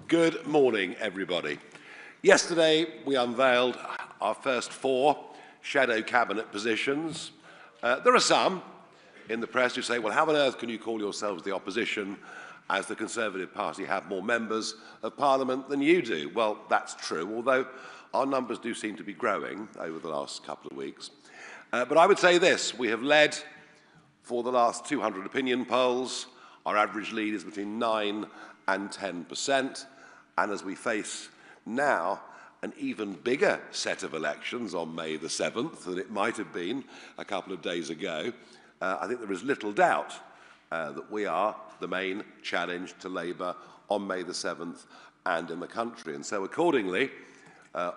Good morning, everybody. Yesterday, we unveiled our first 4 shadow cabinet positions. There are some in the press who say, well, how on earth can you call yourselves the opposition as the Conservative Party have more members of Parliament than you do? Well, that's true, although our numbers do seem to be growing over the last couple of weeks. But I would say this, we have led for the last 200 opinion polls. Our average lead is between 9 and 10%. And as we face now an even bigger set of elections on May the 7th than it might have been a couple of days ago, I think there is little doubt that we are the main challenge to Labour on May the 7th and in the country. And so accordingly,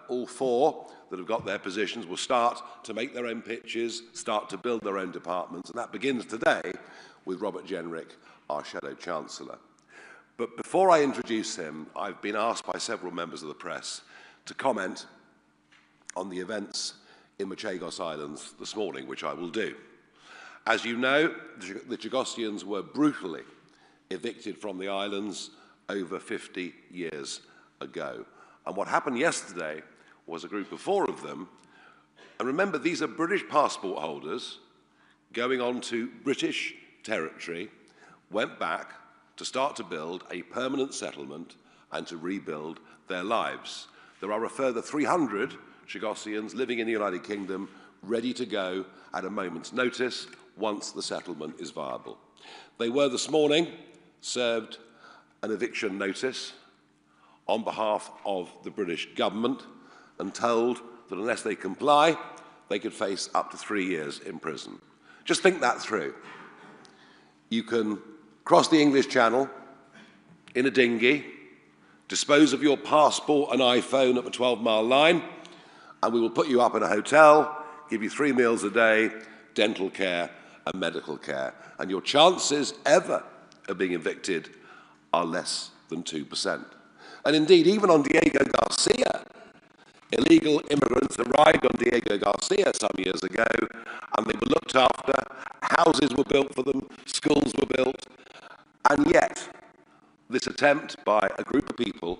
all 4 that have got their positions will start to make their own pitches, start to build their own departments, and that begins today with Robert Jenrick, our Shadow Chancellor. But before I introduce him, I've been asked by several members of the press to comment on the events in the Chagos Islands this morning, which I will do. As you know, the Chagosians were brutally evicted from the islands over 50 years ago. And what happened yesterday was a group of 4 of them, and remember, these are British passport holders going on to British territory, went back to start to build a permanent settlement and to rebuild their lives. There are a further 300 Chagosians living in the United Kingdom ready to go at a moment's notice once the settlement is viable. They were this morning served an eviction notice on behalf of the British government and told that unless they comply, they could face up to 3 years in prison. Just think that through. You can cross the English Channel in a dinghy, dispose of your passport and iPhone at the 12-mile line, and we will put you up in a hotel, give you 3 meals a day, dental care and medical care. And your chances ever of being evicted are less than 2%. And indeed, even on Diego Garcia, illegal immigrants arrived on Diego Garcia some years ago, and they were looked after, houses were built for them, schools were built, and yet this attempt by a group of people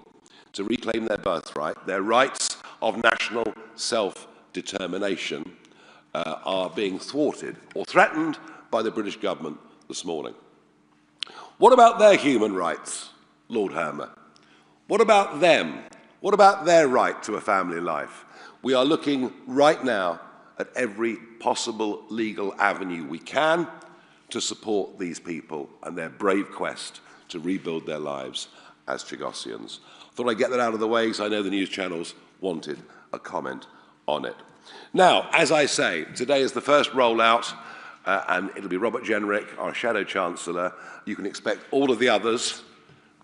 to reclaim their birthright, their rights of national self-determination, are being thwarted or threatened by the British government this morning. What about their human rights, Lord Hermer? What about them? What about their right to a family life? We are looking right now at every possible legal avenue we can to support these people and their brave quest to rebuild their lives as Chagosians. Thought I'd get that out of the way because I know the news channels wanted a comment on it. Now, as I say, today is the first rollout, and it'll be Robert Jenrick, our Shadow Chancellor. You can expect all of the others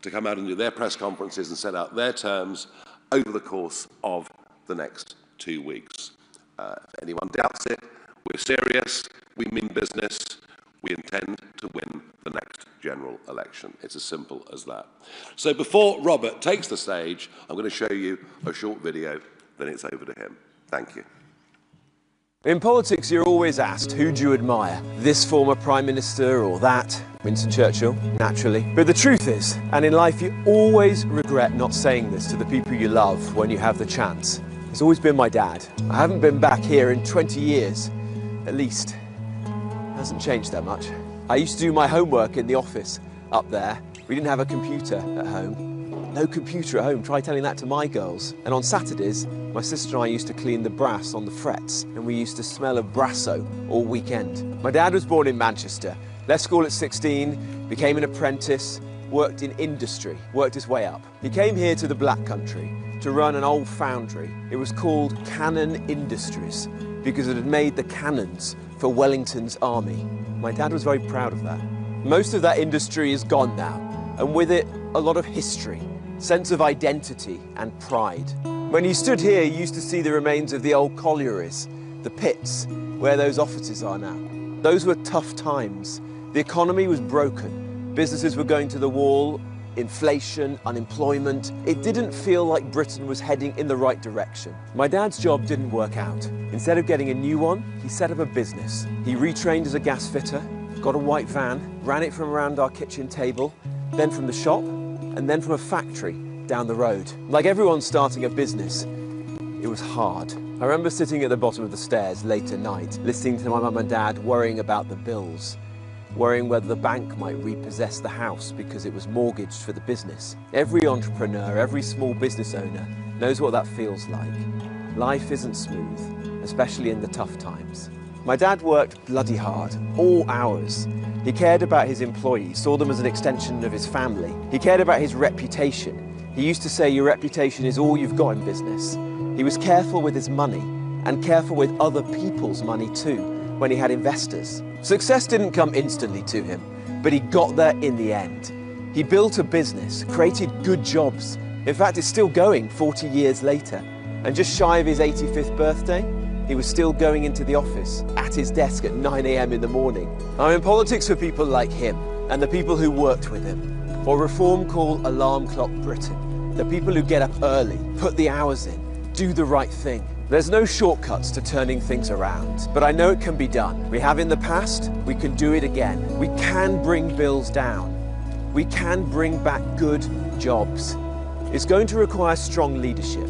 to come out and do their press conferences and set out their terms over the course of the next 2 weeks. If anyone doubts it, we're serious, we mean business, we intend to win the next general election. It's as simple as that. So before Robert takes the stage, I'm going to show you a short video, then it's over to him. Thank you. In politics, you're always asked, who do you admire? This former Prime Minister or that? Winston Churchill, naturally. But the truth is, and in life you always regret not saying this to the people you love when you have the chance. It's always been my dad. I haven't been back here in 20 years, at least. It hasn't changed that much. I used to do my homework in the office up there. We didn't have a computer at home. No computer at home, try telling that to my girls. And on Saturdays, my sister and I used to clean the brass on the frets, and we used to smell of Brasso all weekend. My dad was born in Manchester, left school at 16, became an apprentice, worked in industry, worked his way up. He came here to the Black Country to run an old foundry. It was called Cannon Industries because it had made the cannons for Wellington's army. My dad was very proud of that. Most of that industry is gone now, and with it, a lot of history, sense of identity and pride. When you stood here, you used to see the remains of the old collieries, the pits, where those offices are now. Those were tough times. The economy was broken. Businesses were going to the wall, inflation, unemployment. It didn't feel like Britain was heading in the right direction. My dad's job didn't work out. Instead of getting a new one, he set up a business. He retrained as a gas fitter, got a white van, ran it from around our kitchen table, then from the shop, and then from a factory down the road. Like everyone starting a business, it was hard. I remember sitting at the bottom of the stairs late at night, listening to my mum and dad worrying about the bills, worrying whether the bank might repossess the house because it was mortgaged for the business. Every entrepreneur, every small business owner knows what that feels like. Life isn't smooth, especially in the tough times. My dad worked bloody hard, all hours. He cared about his employees, saw them as an extension of his family. He cared about his reputation. He used to say, your reputation is all you've got in business. He was careful with his money and careful with other people's money too when he had investors. Success didn't come instantly to him, but he got there in the end. He built a business, created good jobs. In fact, it's still going 40 years later. And just shy of his 85th birthday, he was still going into the office at his desk at 9 a.m. in the morning. I'm in politics for people like him and the people who worked with him, or reform call Alarm Clock Britain, the people who get up early, put the hours in, do the right thing. There's no shortcuts to turning things around, but I know it can be done. We have in the past, we can do it again. We can bring bills down. We can bring back good jobs. It's going to require strong leadership,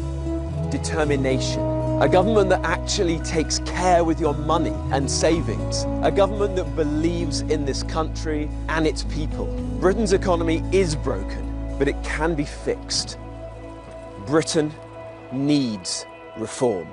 determination, a government that actually takes care with your money and savings, a government that believes in this country and its people. Britain's economy is broken, but it can be fixed. Britain needs reform.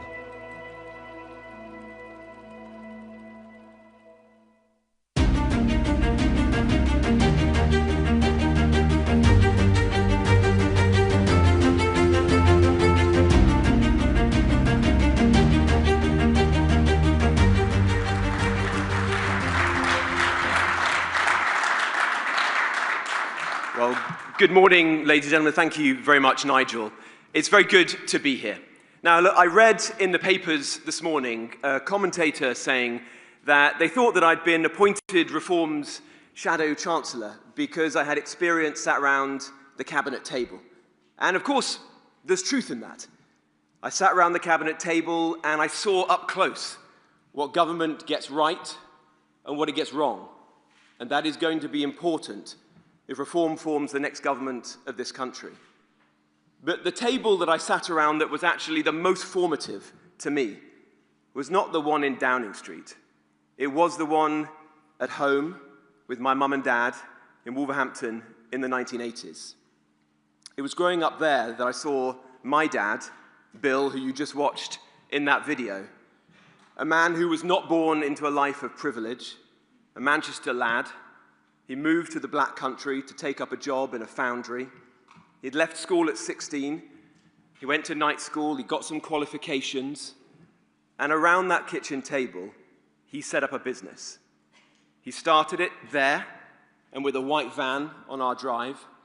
Well, good morning, ladies and gentlemen. Thank you very much, Nigel. It's very good to be here. Now, look, I read in the papers this morning a commentator saying that they thought that I'd been appointed Reform's Shadow Chancellor because I had experience sat around the cabinet table. And of course, there's truth in that. I sat around the cabinet table and I saw up close what government gets right and what it gets wrong. And that is going to be important if Reform forms the next government of this country. But the table that I sat around that was actually the most formative to me was not the one in Downing Street. It was the one at home with my mum and dad in Wolverhampton in the 1980s. It was growing up there that I saw my dad, Bill, who you just watched in that video, a man who was not born into a life of privilege, a Manchester lad. He moved to the Black Country to take up a job in a foundry. He'd left school at 16. He went to night school. He got some qualifications. And around that kitchen table, he set up a business. He started it there, and with a white van on our drive,